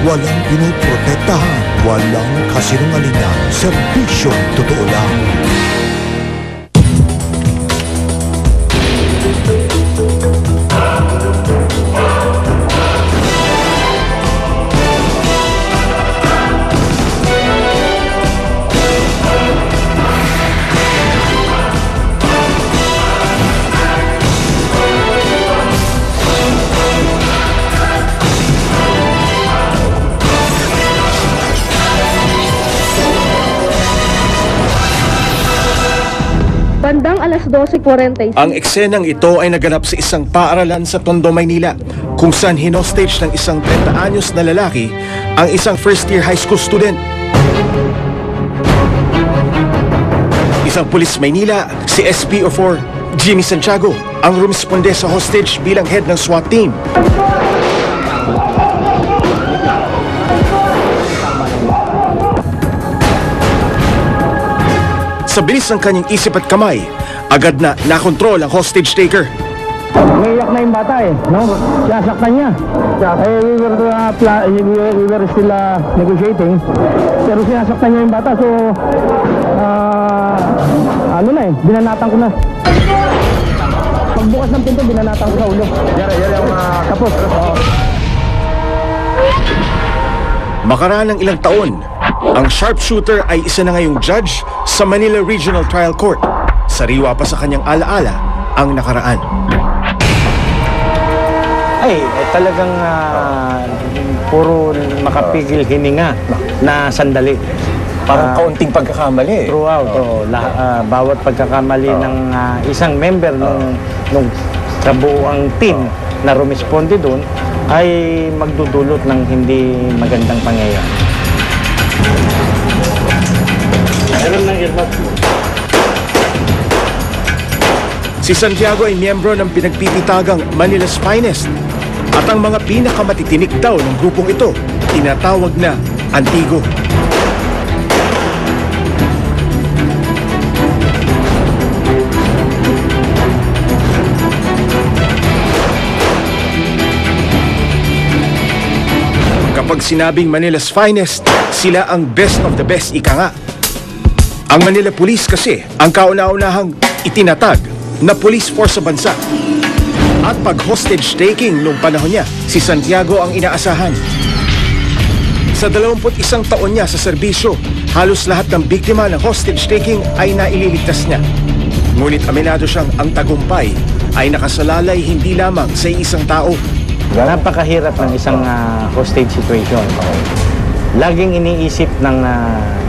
Walang pinoprotektahan, walang kasinungalingan, serbisyong totoo lang. Bandang alas 12:45. Ang eksenang ito ay naganap sa isang paaralan sa Tondo, Maynila, kung saan hinostage ng isang 30 anyos na lalaki ang isang first-year high school student. Isang pulis Maynila, si SPO4 Jimmy Santiago, ang rumisponde sa hostage bilang head ng SWAT team. Sa bilis ng kanyang isip at kamay, agad na nakontrol ang hostage taker. Naiyak na yung bata no? Sinasaktan niya. We were still negotiating. Pero sinasaktan niya yung bata, so binanatan ko na. Pagbukas ng pinto, binanatan ko sa ulo. Tapos, Makaraan ng ilang taon, ang sharpshooter ay isa na ngayong judge sa Manila Regional Trial Court. Sariwa pa sa kanyang alaala ang nakaraan. talagang puro makapigil hininga na sandali. Parang kaunting pagkakamali. Throughout, bawat pagkakamali ng isang member nung kabuuang team na rumisponde doon ay magdudulot ng hindi magandang pangyayari. Si Santiago ay miyembro ng pinagpipitagang Manila's Finest at ang mga pinakamatitinik daw ng grupong ito tinatawag na Antigo. Kapag sinabing Manila's Finest, sila ang best of the best, ika nga. Ang Manila Police kasi ang kauna-unahang itinatag na police force sa bansa. At pag hostage taking nung panahon niya, si Santiago ang inaasahan. Sa 21 taon niya sa serbisyo, halos lahat ng biktima ng hostage taking ay naililigtas niya. Ngunit aminado siyang ang tagumpay ay nakasalalay hindi lamang sa isang tao. Napakahirap ng isang hostage situation. Laging iniisip ng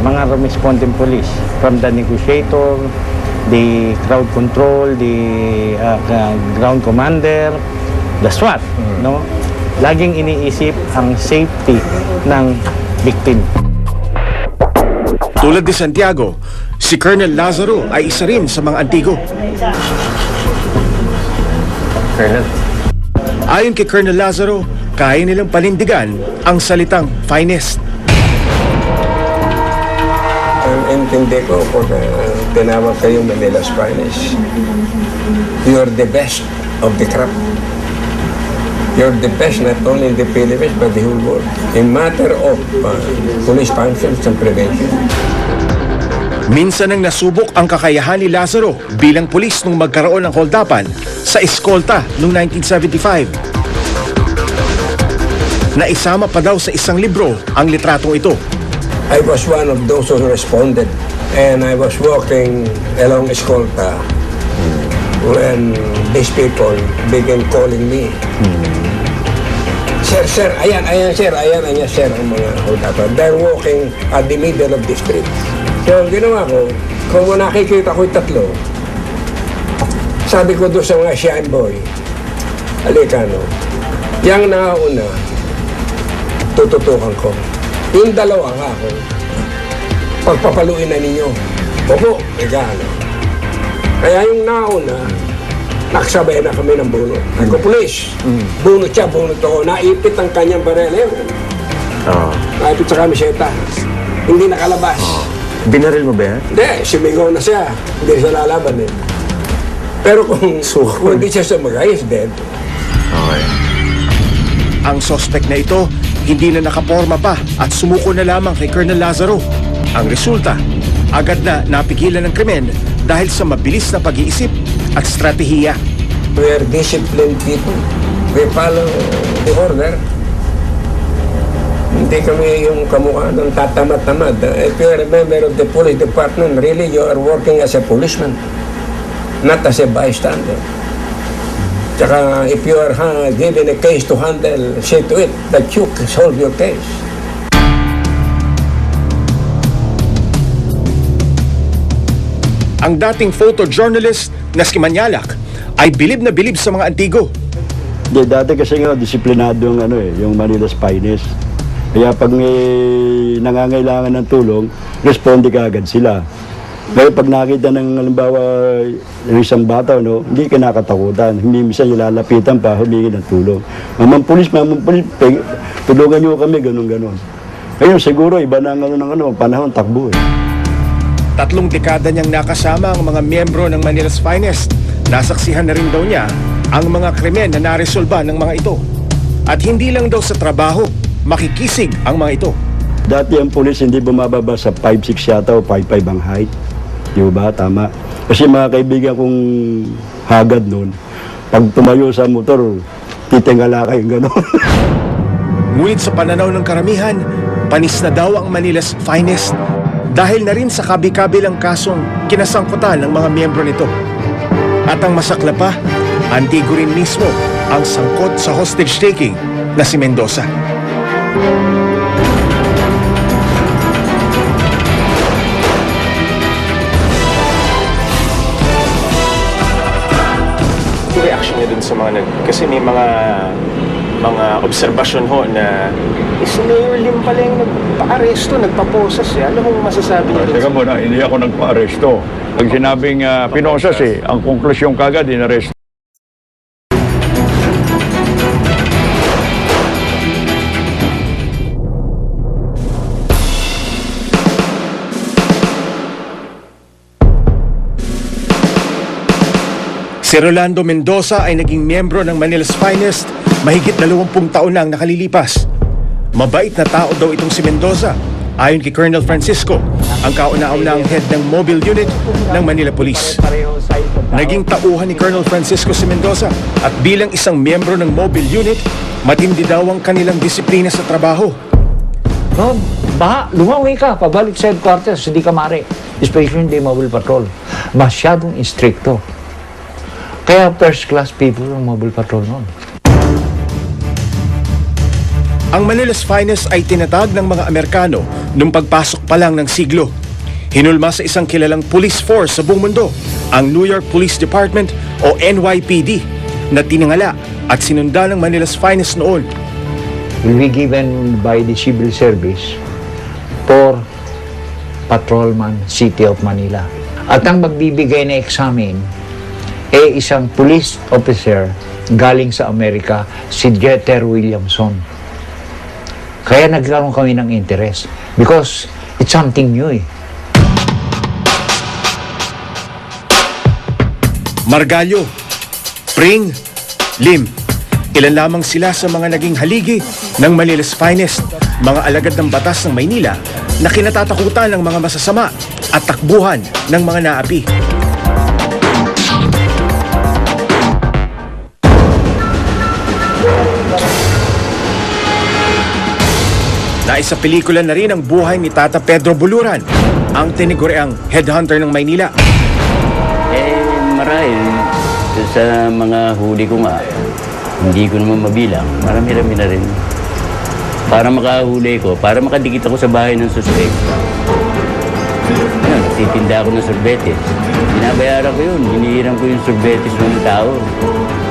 mga responding police, from the negotiator, the crowd control, the ground commander, the SWAT, no? Laging iniisip ang safety ng victim. Tulad ni Santiago, si Colonel Lazaro ay isa rin sa mga Antigo. Colonel. Ayon kay Colonel Lazaro, kaya nilang panindigan ang salitang finest. Ang intindi ko kung tinawag kayong Manila's Finest, you're the best of the crop. You're the best not only in the Philippines but the whole world in matter of police functions and prevention. Minsan nang nasubok ang kakayahan ni Lazaro bilang pulis nung magkaroon ng holdapan sa eskolta noong 1975. Naisama pa daw sa isang libro ang litratong ito. I was one of those who responded and I was walking along escolta when these people began calling me. Sir, ayan, sir, ang mga holdapan. They're walking at the middle of the street. So, ang ginawa ko, kung nakikita ko yung tatlo, sabi ko doon sa mga shine boy, halika, no, yung nauna, tututukan ko. Yung dalawa nga ako, pagpapaluin na ninyo. Opo, regalo. Kaya yung nauna, nakasabay na kami ng bunot. Ako, pulis, bunot siya, bunot ako. Naipit ang kanyang barel. Naipit sa kamiseta. Hindi nakalabas. Binaril mo ba yan? Hindi, sumigaw na siya. Hindi siya lalaban eh. Pero kung hindi siya sumagay, is dead. Okay. Ang sospek na ito, hindi na nakaporma pa at sumuko na lamang kay Colonel Lazaro. Ang resulta, agad na napigilan ng krimen dahil sa mabilis na pag-iisip at stratehiya. We are disciplined people. We follow the order. Hindi kami yung kamukha ng tatamad-tamad. If you are a member of the police department, really you are working as a policeman, not as a bystander. Tsaka if you are given a case to handle, see to it that you solve your case. Ang dating photojournalist na si Manyalak ay bilib na bilib sa mga antigo. Di, dati kasi nga disiplinado yung yung Manila's Finest. Kaya pag may nangangailangan ng tulong, responde ka agad sila. Kaya pag nakita ng halimbawa ng isang bata, hindi ka nakatakutan. Hindi minsan ilalapitan pa, humingi ng tulong. Mamang pulis, tulungan nyo kami, ganun-ganun. Ngayon siguro iba na ng panahon takbo eh. 3 dekada niyang nakasama ang mga miyembro ng Manila's Finest. Nasaksihan na rin daw niya ang mga krimen na naresolba ng mga ito. At hindi lang daw sa trabaho, makikisig ang mga ito. Dati ang pulis hindi bumababa sa 5'6 yata o 5'5 ang height. Di ba? Tama. Kasi mga kaibigan kong hagad noon, pag tumayo sa motor, titingala kayong gano'n. Ngunit sa pananaw ng karamihan, panis na daw ang Manila's Finest dahil na rin sa kabi-kabilang kasong kinasangkutan ng mga miyembro nito. At ang masakla pa, antigo rin mismo ang sangkot sa hostage-taking na si Mendoza. Reaction niya dun sa mga kasi may mga obserbasyon ho na si Mayor Lim pala yung nagpa-aresto, nagpa-posas eh. Ano mong masasabi niya? Teka muna, hindi ako nagpa-aresto. Pag sinabing pinosas ang konklusyon kagad, inaresto. Si Rolando Mendoza ay naging miyembro ng Manila's Finest mahigit 20 taon na ang nakalilipas. Mabait na tao daw itong si Mendoza. Ayon kay Colonel Francisco, ang kauna-unahang head ng mobile unit ng Manila Police. Naging tauhan ni Colonel Francisco si Mendoza at bilang isang miyembro ng mobile unit, matindi daw ang kanilang disiplina sa trabaho. No, lumawi ka, pabalik sa headquarters, hindi ka mare. Especially hindi mobile patrol. Masyadong istrikto. Kaya first class people ang mobile patrol noon. Ang Manila's Finest ay tinatag ng mga Amerikano nung pagpasok pa lang ng siglo. Hinulma sa isang kilalang police force sa buong mundo, ang New York Police Department o NYPD, na tinangala at sinunda ng Manila's Finest noon. Will be given by the civil service for patrolman City of Manila. At ang magbibigay na examen isang police officer galing sa Amerika, si Jeter Williamson. Kaya nagkaroon kami ng interest because it's something new eh. Margalyo, Pring, Lim. Ilan lamang sila sa mga naging haligi ng Manila's Finest, mga alagad ng batas ng Maynila na kinatatakutan ng mga masasama at takbuhan ng mga naapi. Naisa pelikula na rin ang buhay ni Tata Pedro Buluran, ang tinigureang headhunter ng Maynila. Marahil sa mga huli ko nga, hindi ko naman mabilang, marami-rami na rin. Para makahuli ko, para makadikit ako sa bahay ng suspect. Nagtitinda ako ng sorbetes. Binabayaran ko yun, hinihiram ko yung sorbetes ng tao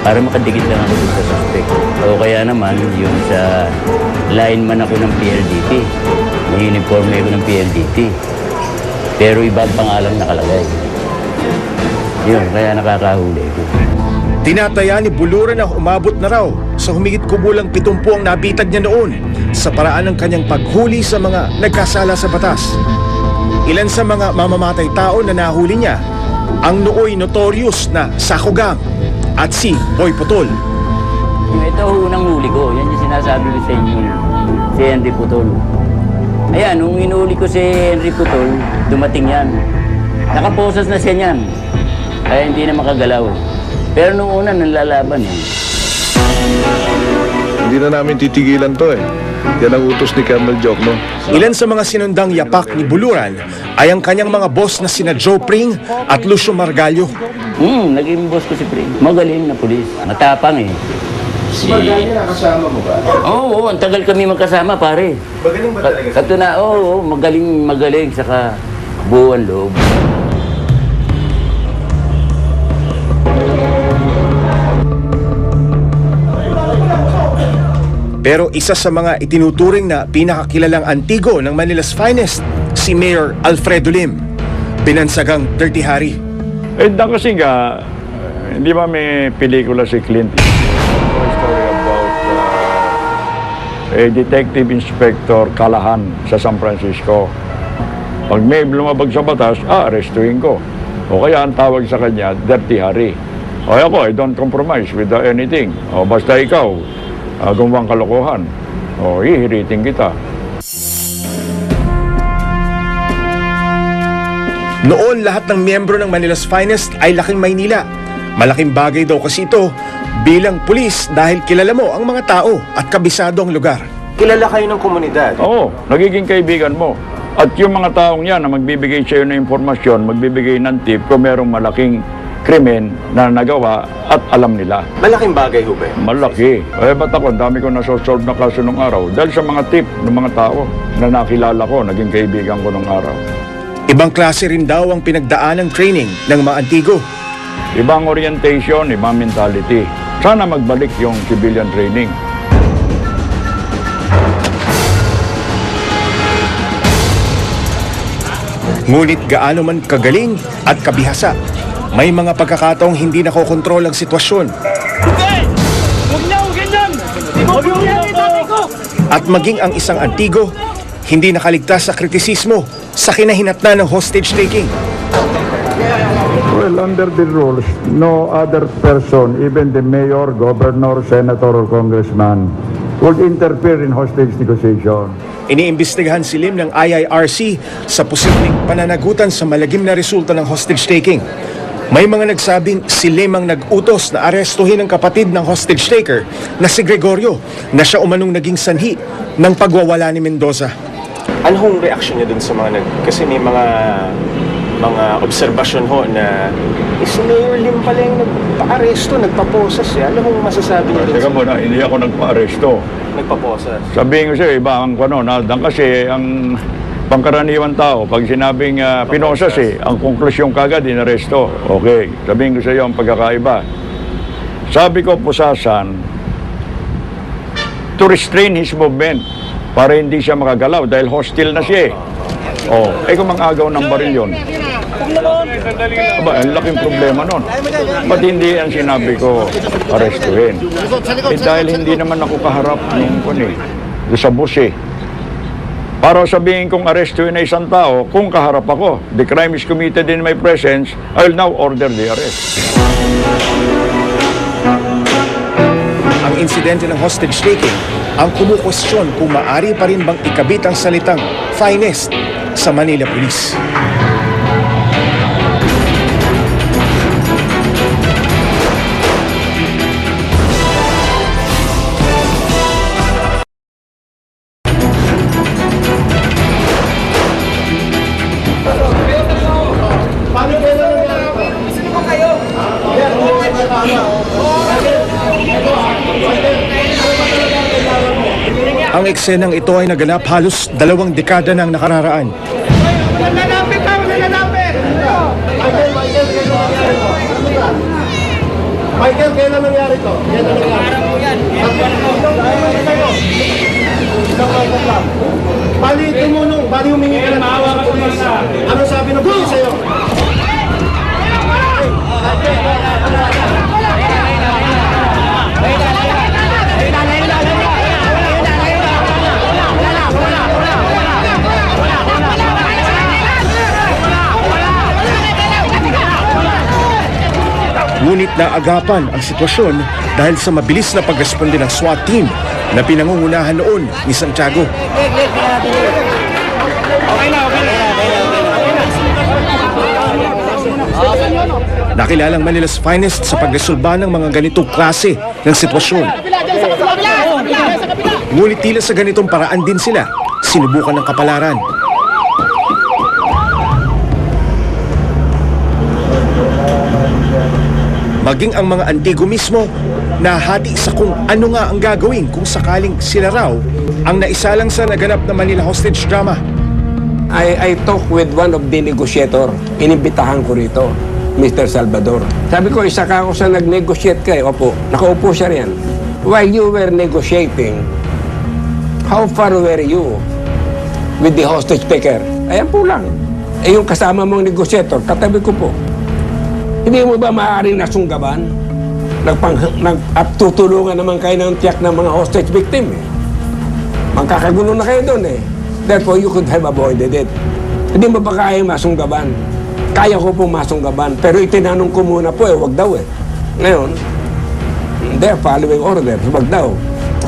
para makadikit lang ako sa suspect. O kaya naman, yung sa lineman ako ng PLDT. May uniforme ako ng PLDT. Pero ibang pangalang nakalagay. Yun, kaya nakakahuli ko. Tinataya ni Buluran na umabot na raw sa humigit kumulang 70 ang nabitag niya noon sa paraan ng kanyang paghuli sa mga nagkasala sa batas. Ilan sa mga mamamatay tao na nahuli niya, ang nooy notorious na Sako Gang at si Boy Putol. Ito unang huli ko, yan yung sinasabi ko sa inyo. si Henry Putol. Ayan, nung inuli ko si Henry Putol, dumating yan. Nakaposas na siya niyan. Kaya hindi na makagalaw. Pero nung una, nanlalaban eh. Hindi na namin titigilan to eh. Yan ang utos ni Colonel Jokno. Ilan sa mga sinundang yapak ni Buluran ay ang kanyang mga boss na sina Joe Pring at Lucio Margallo. Naging boss ko si Pring. Magaling na pulis. Matapang eh. Margallo nakasama mo ba? Oo, ang tagal kami magkasama, pare. Magaling ba talaga? Oo, magaling, saka buwan loob. Pero isa sa mga itinuturing na pinakakilalang antigo ng Manila's finest, si Mayor Alfredo Lim, binansagang Dirty Harry. Kasi nga, hindi ba may pelikula si Clint? A story about a detective inspector Callahan sa San Francisco. Pag may lumabag sa batas, arestuhin ko. O kaya ang tawag sa kanya, Dirty Harry. O ako, I don't compromise with anything. O basta ikaw, gumawang kalokohan. O hihiritin kita. Noon, lahat ng miyembro ng Manila's finest ay laking Maynila. Malaking bagay daw kasi ito bilang pulis dahil kilala mo ang mga tao at kabisado ang lugar. Kilala kayo ng komunidad? Oo, nagiging kaibigan mo. At yung mga taong yan na magbibigay sa iyo ng impormasyon, magbibigay ng tip kung merong malaking krimen na nagawa at alam nila. Malaking bagay ho ba? Malaki. Ba't ako, dami ko nasosolve na kaso nung araw. Dahil sa mga tip ng mga tao na nakilala ko, naging kaibigan ko nung araw. Ibang klase rin daw ang pinagdaan ng training ng mga antigo. Ibang orientation, ibang mentality. Sana magbalik yung civilian training. Ngunit gaano man kagaling at kabihasa, may mga pagkakataong hindi nakokontrol ang sitwasyon. At maging ang isang antigo, hindi nakaligtas sa kritisismo sa kinahinatnan ng hostage-taking. Well, under the rules, no other person, even the mayor, governor, senator, or congressman, would interfere in hostage negotiation. Iniimbestigahan si Lim ng IIRC sa posibleng pananagutan sa malagim na resulta ng hostage-taking. May mga nagsabing si Lim ang nag-utos na arestuhin ang kapatid ng hostage-taker na si Gregorio na siya umanong naging sanhi ng pagwawala ni Mendoza. Ano hong reaksyon niya dun sa mga kasi may mga obserbasyon ho na si Mayor Lim pala yung nagpa-aresto, nagpaposas eh. Ano hong masasabi niya dun Teka muna, hindi ako nagpa-aresto. nagpaposas? Sabihin ko sa'yo, iba ang kasi ang pangkaraniwan tao, pag sinabing pinosas ang konklusyon kagad, inaresto. Okay, sabihin ko sa'yo ang pagkakaiba. Sabi ko, pusasan, to restrain his movement, para hindi siya makagalaw dahil hostile na siya eh. Kung mang-agaw ng baril yun. Aba, ang laking problema nun. Ba't hindi ang sinabi ko arestuhin? Dahil hindi naman ako kaharap nung sa bus eh. Para sabihin kong arestuhin na isang tao, kung kaharap ako, the crime is committed in my presence, I will now order the arrest. Ang insidente ng hostage-taking ang kumukwestiyon kung maari pa rin bang ikabit ang salitang finest sa Manila Police. Ang eksenang ito ay naganap halos 2 dekada ng nakararaan. Michael, kailan nangyari to? Bali, tumunong. Bali, humingi ka ng maawa ka pulis. Ano sabi ng pulis sa'yo? Ngunit naagapan ang sitwasyon dahil sa mabilis na pagresponde ng SWAT team na pinangungunahan noon ni Santiago. Nakilalang Manila's finest sa pagresolba ng mga ganitong klase ng sitwasyon. Ngunit tila sa ganitong paraan din sila sinubukan ng kapalaran. Maging ang mga Antigo mismo nahati sa kung ano nga ang gagawin kung sakaling sila raw ang naisalang sa naganap na Manila hostage drama. I talked with one of the negotiator. Inimbitahan ko rito, Mr. Salvador. Sabi ko, isa ka ako sa nag-negotiate kay. Opo, nakaupo siya riyan. While you were negotiating, how far were you with the hostage taker? Ayan po lang. Eh yung kasama mong negotiator, katabi ko po. Hindi mo ba maaaring nasunggaban? At tutulungan naman kayo ng tiyak ng mga hostage victim eh. Magkakagulo na kayo doon eh. Therefore, you could have avoided it. Hindi mo ba kaya masunggaban? Kaya ko pong masunggaban. Pero itinanong ko muna po eh, wag daw eh. Ngayon, they're following orders, wag daw.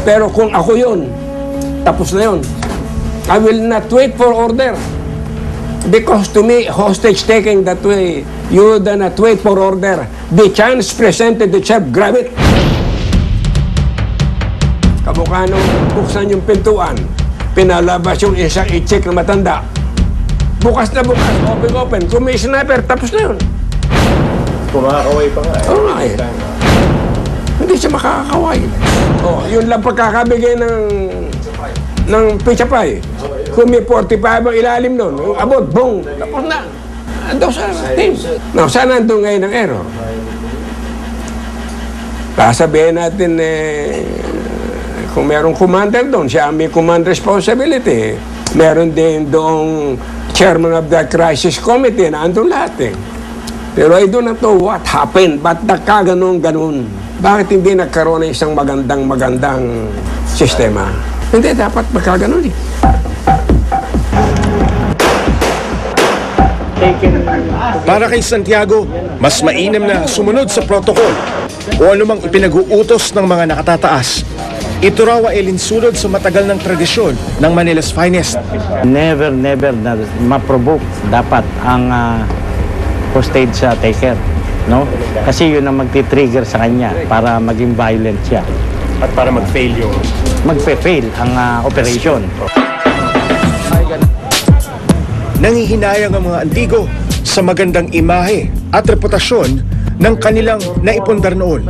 Pero kung ako yun, tapos na yun. I will not wait for order. Because to me, hostage taking that way, you do not wait for order. The chance presented itself, grab it. Kamukha nung buksan yung pintuan, pinalabas yung isang i-check na matanda. Bukas na bukas, open. Kung may sniper, tapos na yun. Kumakaway pa nga. Oo nga eh. Hindi siya makakaway. Oh, yun lang pagkakabigay ng pizza-pie. Kung may 45 ang ilalim nun, yung abot, boom, tapos na. Ando sa team. No, saan nandun ngayon ang error? Sasabihin natin, kung merong commander doon, siya ang may command responsibility. Meron din doong chairman of the crisis committee na andun lahat eh. Pero I do not know what happened. Ba't nagkaganon-ganon? Bakit hindi nagkaroon ng isang magandang sistema? Hindi, dapat magkaganon eh. Para kay Santiago, mas mainam na sumunod sa protocol o anumang ipinag-uutos ng mga nakatataas. Ito raw ay linsunod sa matagal ng tradisyon ng Manila's finest. Never na ma-provoke dapat ang hostage taker, no? Kasi yun ang magti-trigger sa kanya para maging violent siya. At para mag-fail yung... Magpe-fail ang operation. Nangihinayang ang mga Antigo sa magandang imahe at reputasyon ng kanilang naipundar noon.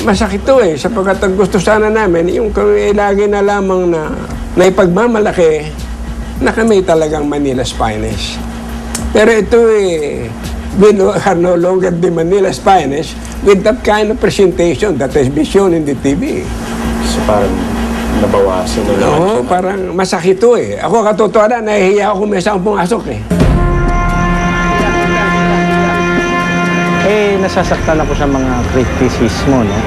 Masakit to eh, sapagkat ang gusto sana namin, yung lagi na lamang na ipagmamalaki na kami talagang Manila's finest. Pero ito eh, we are no longer the Manila's finest with that kind of presentation that has been shown in the TV. So parang nabawasan na naman. Oo, parang masakit to eh. Ako katotohanan, nahihiya ako kung may isang pumasok eh. Nasasaktan ako sa mga kritisismo, no?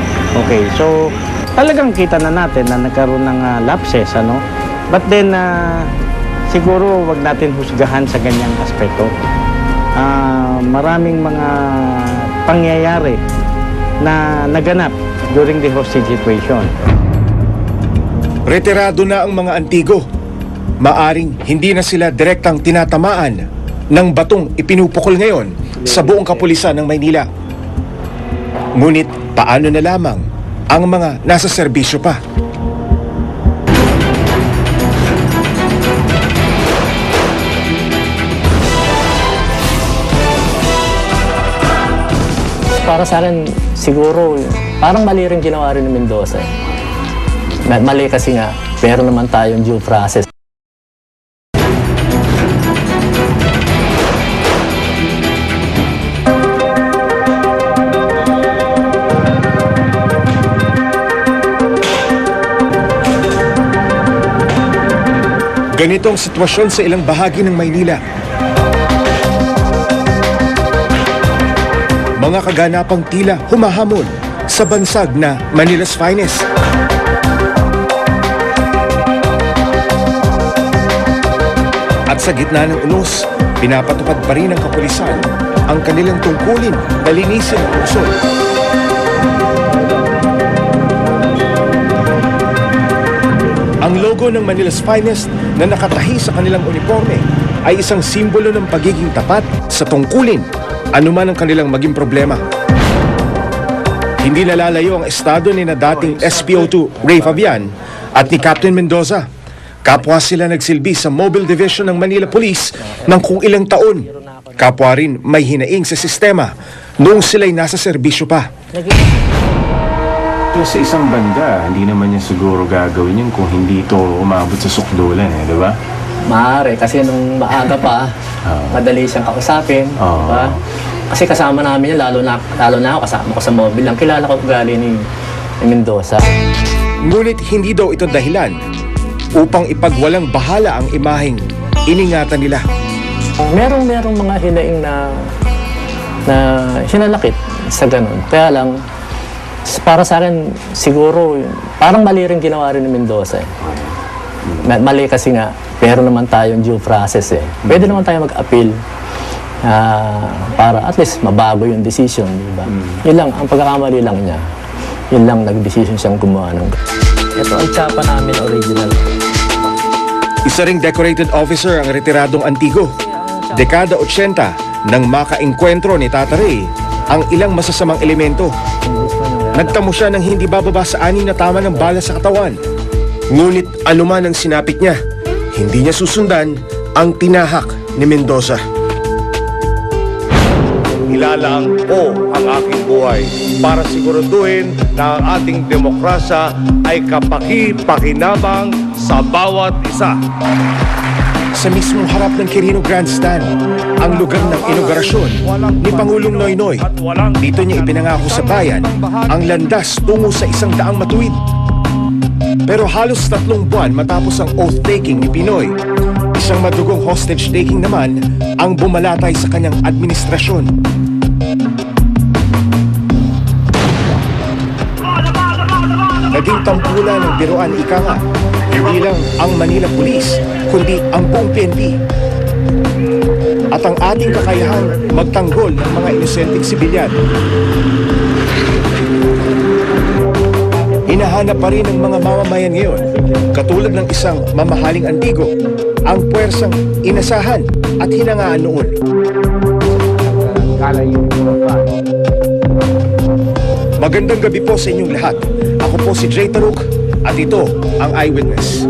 Okay, so talagang kita na natin na nagkaroon ng lapses, ano? But then, siguro wag natin husgahan sa ganyang aspeto. Maraming mga pangyayari na naganap during the hostage situation. Retirado na ang mga Antigo. Maaring hindi na sila direktang tinatamaan ng batong ipinupukol ngayon sa buong kapulisan ng Maynila. Ngunit paano na lamang ang mga nasa serbisyo pa? Para sa akin, siguro, parang mali rin ginawa rin ng Mendoza. Mali kasi nga, meron naman tayong due process. Ganitong sitwasyon sa ilang bahagi ng Maynila. Mga kaganapang tila humahamon sa bansag na Manila's finest. At sa gitna ng unos, pinapatupad pa rin ng kapulisan ang kanilang tungkulin na linisin ang lungsod. logo ng Manila's Finest na nakatahi sa kanilang uniforme ay isang simbolo ng pagiging tapat sa tungkulin, anuman ang kanilang maging problema. Hindi nalalayo ang estado ni na dating SPO2 Ray Fabian at ni Captain Mendoza. Kapwa sila nagsilbi sa Mobile Division ng Manila Police ng kung ilang taon. Kapwa rin may hinaing sa sistema noong sila'y nasa serbisyo pa. So, sa isang banda, hindi naman niya siguro gagawin yun kung hindi ito umabot sa sukdulan, di ba? Maaari, kasi nung maaga pa, madali siyang kausapin. Diba? Kasi kasama namin yan, lalo na ako, kasama ko sa mobile lang. Kilala ko ugali ni Mendoza. Ngunit hindi daw ito dahilan upang ipagwalang bahala ang imaheng iningatan nila. Merong mga hinaing na hinalakit sa ganun. Kaya lang, para sa akin, siguro, parang mali rin ginawa rin ni Mendoza. Mali kasi nga, pero naman tayong due process eh. Pwede naman tayo mag-appeal para at least mabago yung decision, di ba? Yun lang, ang pagkakamali lang niya. Yun lang, nag-decision siyang gumawa ng... Ito ang tsapa namin original. Isa ring decorated officer ang retiradong Antigo. Dekada 80 nang makaengkwentro ni Tata Ray ang ilang masasamang elemento. Nagtamo siya ng hindi bababa sa 6 na tama ng bala sa katawan. Ngunit anuman ang sinapit niya, hindi niya susundan ang tinahak ni Mendoza. Ilalaan ko ang aking buhay para siguraduhin na ang ating demokrasya ay kapaki-pakinabang sa bawat isa. Sa mismong harap ng Quirino Grandstand, ang lugar ng inaugurasyon ni Pangulong Noynoy. Dito niya ipinangako sa bayan ang landas tungo sa 100 matuwid. Pero halos 3 buwan matapos ang oath-taking ni Pinoy, isang madugong hostage-taking naman ang bumalatay sa kanyang administrasyon. Naging tampulan ng biruan ika nga, hindi lang ang Manila Police, kundi ang buong PNP. At ang ating kakayahang magtanggol ng mga inosenteng sibilyan. Hinahanap pa rin ng mga mamamayan ngayon, katulad ng isang mamahaling Antigo, ang puwersang inasahan at hinangaan noon. Magandang gabi po sa inyong lahat. Ako po si Jay Taruk at ito ang Eyewitness.